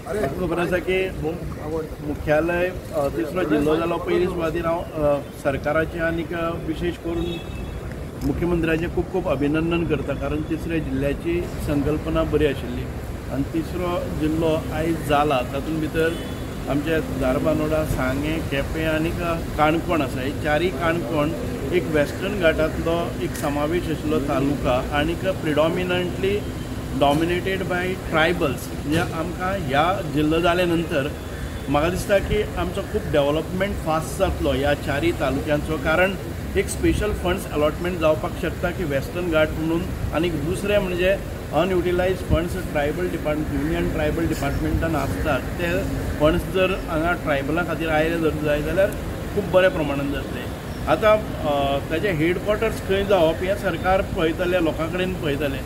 खबर आसा की मुख्यालय तिसरो जिल्लो जालो पयली सुवातेर हांव सरकाराचें आनीक विशेष करून मुख्यमंत्र्याचें खूब खूब अभिनंदन करता, कारण तिसऱ्या जिल्ल्याची संकल्पना बरी आशिल्ली आनी तिसरो जिल्लो आयज जाला तातूंत भितर आमचे धारबांदोडा, सांगे, केपें आनीक काणकोण आसा. हे चारय काणकोण एक वेस्टर्न घाटांतलो एक समावेश आशिल्लो तालुका आनीक प्रिडॉमिनंटली डॉमिनेटेड बाय ट्रायबल्स. म्हणजे आमकां ह्या जिल्लो जाले नंतर म्हाका दिसता की आमचो खूब डेव्हलपमेंट फास्ट जातलो ह्या चारय तालुक्यांचो, कारण एक स्पेशल फंड्स अलॉटमेंट जावपाक शकता की वेस्टर्न घाट म्हणून. आनी दुसरें म्हणजे अनयुटिलायज फंड्स ट्रायबल युनियन ट्रायबल डिपार्टमेंटान आसतात ते फंड्स जर हांगा ट्रायबलां खातीर आयले जर जाय जाल्यार खूब बऱ्या प्रमाणान जातले. आतां ताजे हेडक्वॉर्टर्स खंय जावप हें सरकार पळयतलें, लोकां कडेन पळयतलें.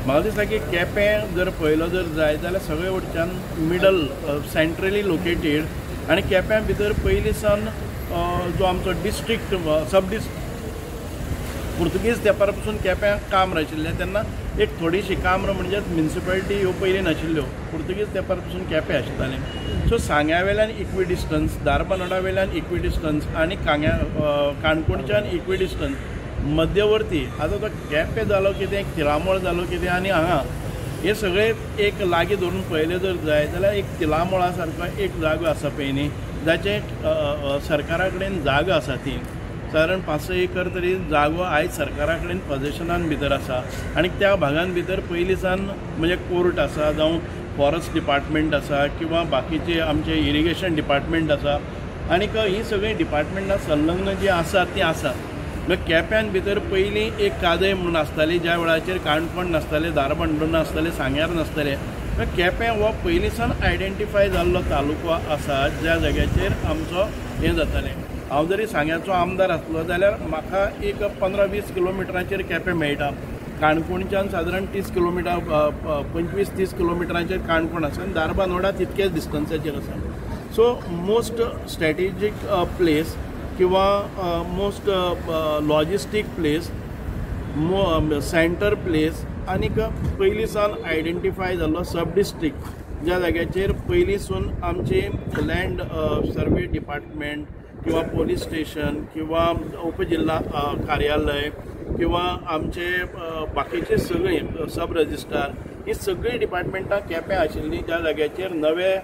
म्हाका दिसता की केपें जर पळयलो जर जाय जाल्यार सगळे वटच्यान मिडल सेंट्रली लोकेटेड आनी केप्यां भितर पयलीं सावन जो आमचो डिस्ट्रिक्ट सब डिस्ट्रिक्ट पुर्तुगीज तेंपार पसून केप्यां काम्र आशिल्लें तेन्ना एक थोडीशी काम्र म्हणजे म्युनिसिपालिटी ह्यो पयलीं नाशिल्ल्यो, पुर्तुगीज तेंपार पसून केपें आशिल्लें. सो सांग्या वेल्यान इक्वी डिस्टन्स, धारबांदोडा वेल्यान इक्वी डिस्टन्स आनी काणकोणच्यान इक्वी डिस्टन्स मध्यवर्ती. आतां तो केपें जालो कितें, तिलामोळ जालो कितें आनी हांगा हे सगळे एक लागीं धरून पळयले जर जाय जाल्यार एक तिलामोळा सारको एक जागो आसा पळय न्ही, जाचे सरकारा कडेन जागा आसा ती सादारण 5-6 एकर तरी जागो आयज सरकारा कडेन पोजेशनान भितर आसा. आनी त्या भागान भितर पयलीं सावन म्हणजे कोर्ट आसा, जावं फॉरेस्ट डिपार्टमेंट आसा किंवा बाकीचे आमचे इरिगेशन डिपार्टमेंट आसा. आनीक ही सगळीं डिपार्टमेंटां संलग्न जी आसा ती आसा. केप्यां भितर पयलीं एक कादय म्हणून आसताली, ज्या वेळाचेर काणकोण नासताले, धारबांदोडा नासताले, सांग्यार नासताले. केपें हो पयलीं सावन आयडेंटिफाय जाल्लो तालुको आसा ज्या जाग्याचेर आमचो हें जातालें. हांव जरी सांग्याचो आमदार आसलो जाल्यार म्हाका एक 15-20 किलोमिटराचेर केपें मेळटा. काणकोणच्यान सादारण 30 किलोमिटर 25-30 किलोमिटराचेर काणकोण आसा आनी धारबांदोडा तितकेच डिस्टन्साचेर आसा. सो मोस्ट स्ट्रॅटेजीक प्लेस किंवा most logistic place, centre place आनीक पयलीं सावन आयडेंटिफाय जाल्लो सब डिस्ट्रिक्ट ज्या जाग्याचेर पयलींसून आमची लँड सर्वे डिपार्टमेंट किंवा पोलीस स्टेशन किंवा उपजिल्ला कार्यालय किंवा आमचे बाकीचे सगळे सब रजिस्ट्रार ही सगळीं डिपार्टमेंटां केपें आशिल्लीं, ज्या जाग्याचेर नवे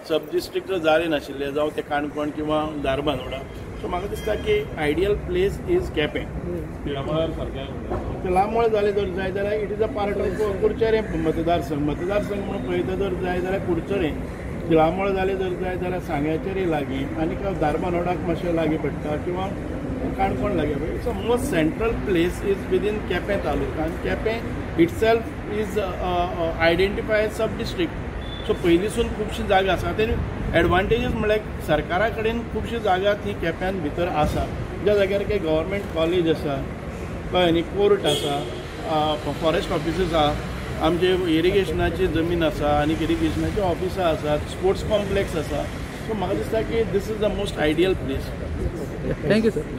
सब डिस्ट्रिक्ट जाले नाशिल्ले, जावं ते काणकोण किंवा धारबांदोडा. सो म्हाका दिसता की आयडियल प्लेस इज केपें. तिलामोळ जालें जर जाय जाल्यार it is a part of Curchorem मतदारसंघ म्हणून पळयता जर जाय जाल्यार कुडचरें. तिलामोळ जालें जर जाय जाल्यार सांग्याचेरय लागीं आनीक धारबांदोडाक मातशें लागीं पडटा किंवा काणकोण लागीं पडटा. So most central place is within Quepem taluka आनी Quepem itself is identify sub district. सो पयलींसून खुबशी जागा आसा. तेणी एडवांटेजीस म्हळ्यार सरकारा कडेन खुबशी जागा ती केप्यां भितर आसा, ज्या जाग्यार काही गव्हर्मेंट कॉलेज आसा, कळ्ळें न्ही, कोर्ट आसा, फॉरेस्ट ऑफिसीस आसा, आमचे इरिगेशनाची जमीन आसा आनी इरिगेशनाची ऑफिसां आसात, स्पोर्ट्स कॉम्प्लेक्स आसा. सो म्हाका दिसता की this is the most ideal place. Thank you sir.